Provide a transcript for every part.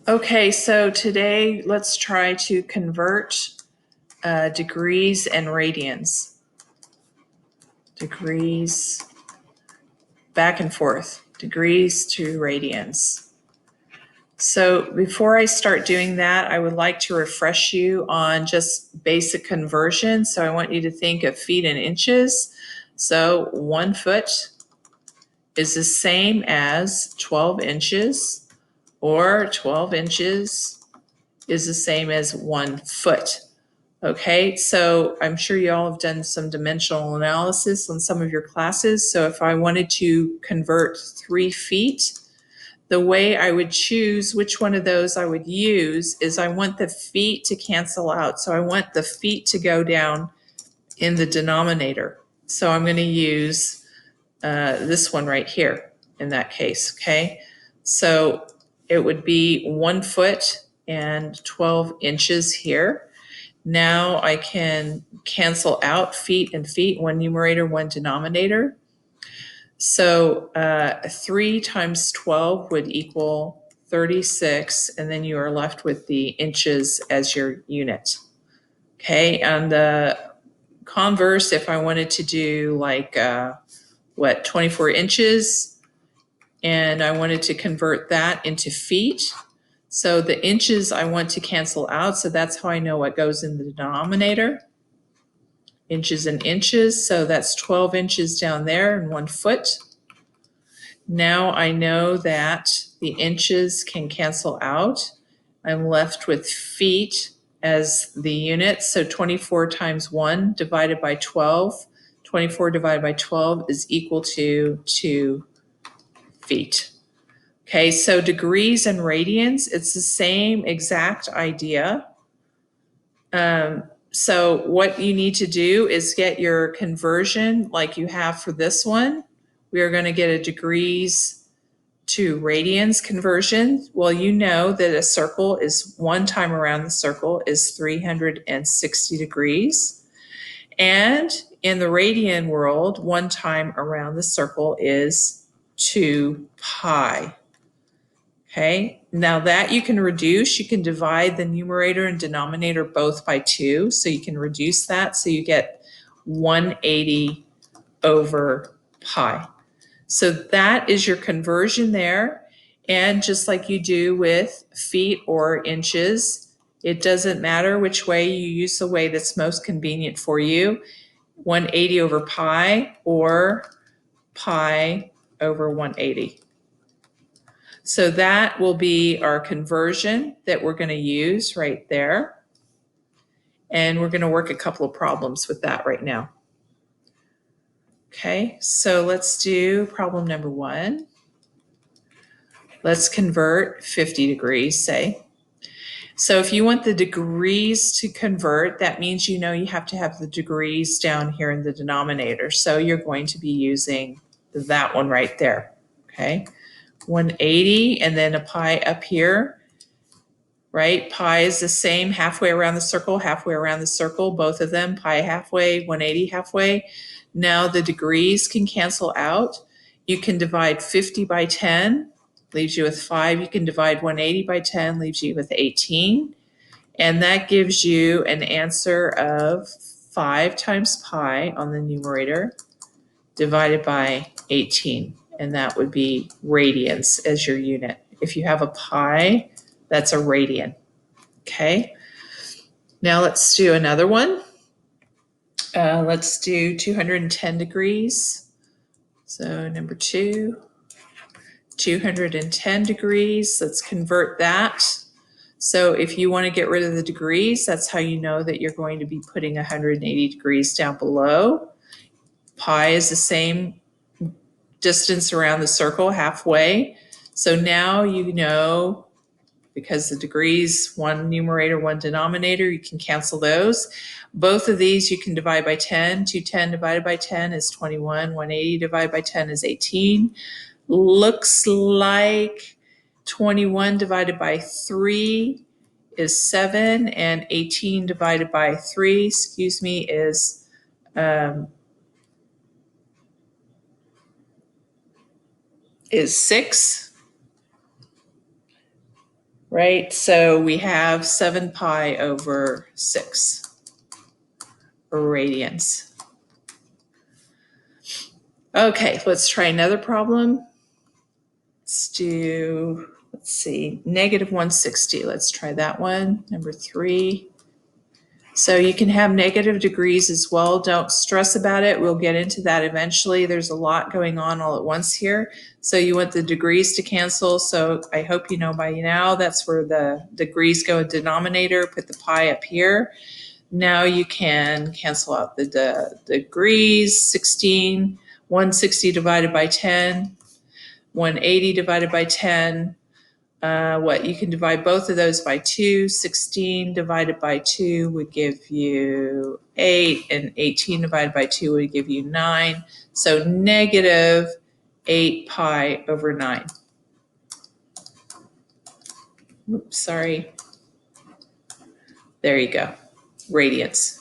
Okay, so today let's try to convert degrees and radians. Degrees, back and forth, degrees to radians. So before I start doing that, I would like to refresh you on just basic conversion. So I want you to think of feet and inches. So 1 foot is the same as 12 inches, or 12 inches is the same as 1 foot. Okay, so I'm sure you all have done some dimensional analysis on some of your classes. So if I wanted to convert 3 feet, the way I would choose which one of those I would use is I want the feet to cancel out. So I want the feet to go down in the denominator. So I'm going to use this one right here in that case, okay? So it would be 1 foot and 12 inches here. Now I can cancel out feet and feet, one numerator, one denominator. So 3 times 12 would equal 36, and then you are left with the inches as your unit. Okay, and the converse, if I wanted to do like 24 inches, and I wanted to convert that into feet. So the inches I want to cancel out, so that's how I know what goes in the denominator. Inches and inches, so that's 12 inches down there and 1 foot. Now I know that the inches can cancel out. I'm left with feet as the unit, so 24 times 1 divided by 12. 24 divided by 12 is equal to 2 feet. Okay, so degrees and radians, it's the same exact idea. So what you need to do is get your conversion like you have for this one. We are going to get a degrees to radians conversion. Well, you know that a circle is 1 time around the circle is 360 degrees. And in the radian world, 1 time around the circle is 2 pi. Okay, now that you can reduce, you can divide the numerator and denominator both by 2. So you can reduce that. So you get 180 over pi. So that is your conversion there. And just like you do with feet or inches, it doesn't matter which way you use the way that's most convenient for you. 180 over pi or pi over 180. So that will be our conversion that we're going to use right there. And we're going to work a couple of problems with that right now. Okay, so let's do problem number 1. Let's convert 50 degrees, say. So if you want the degrees to convert, that means you know you have to have the degrees down here in the denominator. So you're going to be using that one right there, okay? 180 and then a pi up here, right? Pi is the same halfway around the circle, both of them, pi halfway, 180 halfway. Now the degrees can cancel out. You can divide 50 by 10, leaves you with 5. You can divide 180 by 10, leaves you with 18. And that gives you an answer of 5 times pi on the numerator divided by 18. And that would be radians as your unit. If you have a pi, that's a radian. Okay. Now let's do another one. Let's do 210 degrees. So number 2, 210 degrees. Let's convert that. So if you want to get rid of the degrees, that's how you know that you're going to be putting 180 degrees down below. Pi is the same distance around the circle, halfway. So now you know, because the degrees, 1 numerator, 1 denominator, you can cancel those. Both of these you can divide by 10. 210 divided by 10 is 21. 180 divided by 10 is 18. Looks like 21 divided by 3 is 7, and 18 divided by 3, is 6. right? So we have 7 pi over 6 radians. Okay, let's try another problem. Let's see, negative 160. Let's try that one, number 3. So you can have negative degrees as well. Don't stress about it. We'll get into that eventually. There's a lot going on all at once here. So you want the degrees to cancel. So I hope you know by now that's where the degrees go in denominator. Put the pi up here. Now you can cancel out the degrees. 16, 160 divided by 10, 180 divided by 10. You can divide both of those by 2. 16 divided by 2 would give you 8, and 18 divided by 2 would give you 9. So negative 8 pi over 9. Oops, sorry. There you go. Radians.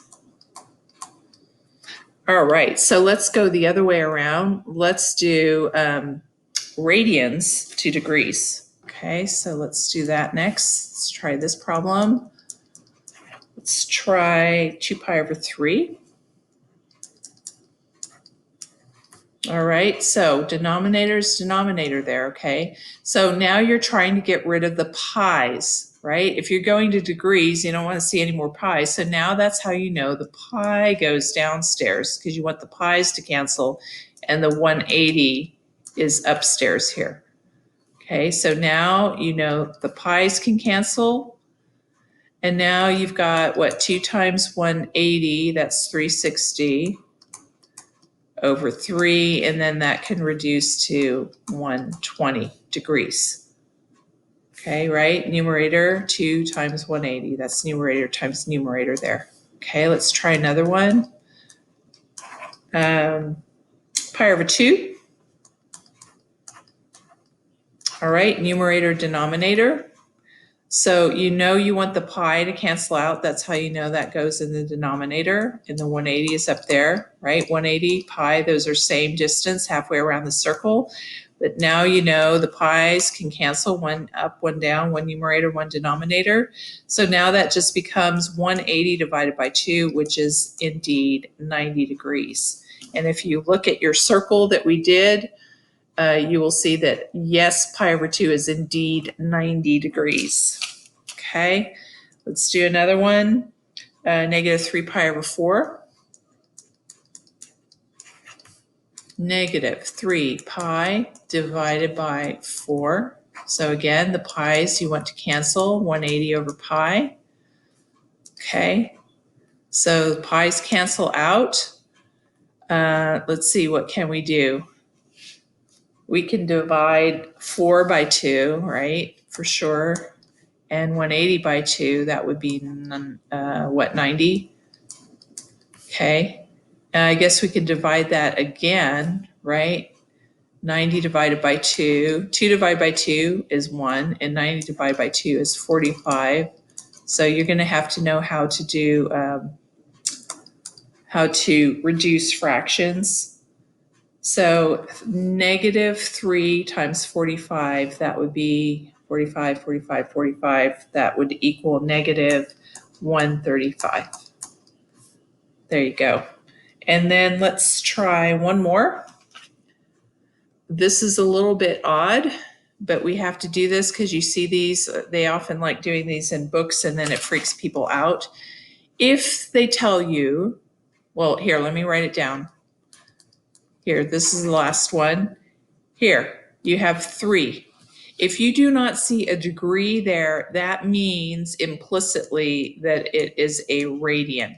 All right, so let's go the other way around. Let's do radians to degrees. Okay, so let's do that next. Let's try this problem. Let's try 2 pi over 3. All right, so denominator's denominator there, okay? So now you're trying to get rid of the pi's, right? If you're going to degrees, you don't want to see any more pi's. So now that's how you know the pi goes downstairs, because you want the pi's to cancel, and the 180 is upstairs here. Okay, so now you know the pi's can cancel, and now you've got, what, 2 times 180, that's 360. Over 3, and then that can reduce to 120 degrees. Okay, right? Numerator 2 times 180. That's numerator times numerator there. Okay, let's try another one. Pi over 2. All right, numerator, denominator. So you know you want the pi to cancel out. That's how you know that goes in the denominator. And the 180 is up there, right? 180, pi, those are same distance, halfway around the circle. But now you know the pi's can cancel, one up, one down, one numerator, one denominator. So now that just becomes 180 divided by 2, which is indeed 90 degrees. And if you look at your circle that we did, you will see that yes, pi over 2 is indeed 90 degrees. Okay, let's do another one. Negative 3 pi over 4. Negative 3 pi divided by 4. So again, the pi's you want to cancel, 180 over pi. Okay, so the pi's cancel out. Let's see, what can we do? We can divide 4 by 2, right, for sure. And 180 by 2, that would be, 90? Okay. I guess we could divide that again, right? 90 divided by 2. 2 divided by 2 is 1, and 90 divided by 2 is 45. So you're going to have to know how to do, how to reduce fractions. So negative 3 times 45, that would be 45, 45, 45. That would equal negative 135. There you go. And then let's try one more. This is a little bit odd, but we have to do this because you see these, they often like doing these in books and then it freaks people out. If they tell you, well, here, let me write it down. Here, this is the last one. Here, you have 3. If you do not see a degree there, that means implicitly that it is a radian.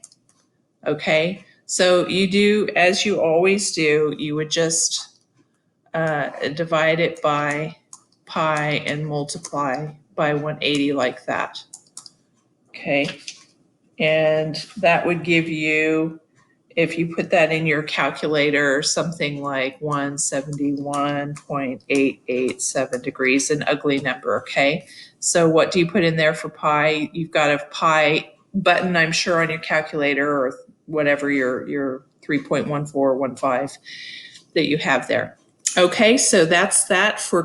Okay, so you do, as you always do, you would just divide it by pi and multiply by 180 like that. Okay, and that would give you, if you put that in your calculator, something like 171.887 degrees, an ugly number, okay? So what do you put in there for pi? You've got a pi button, I'm sure, on your calculator or whatever, your 3.1415 that you have there. Okay, so that's that for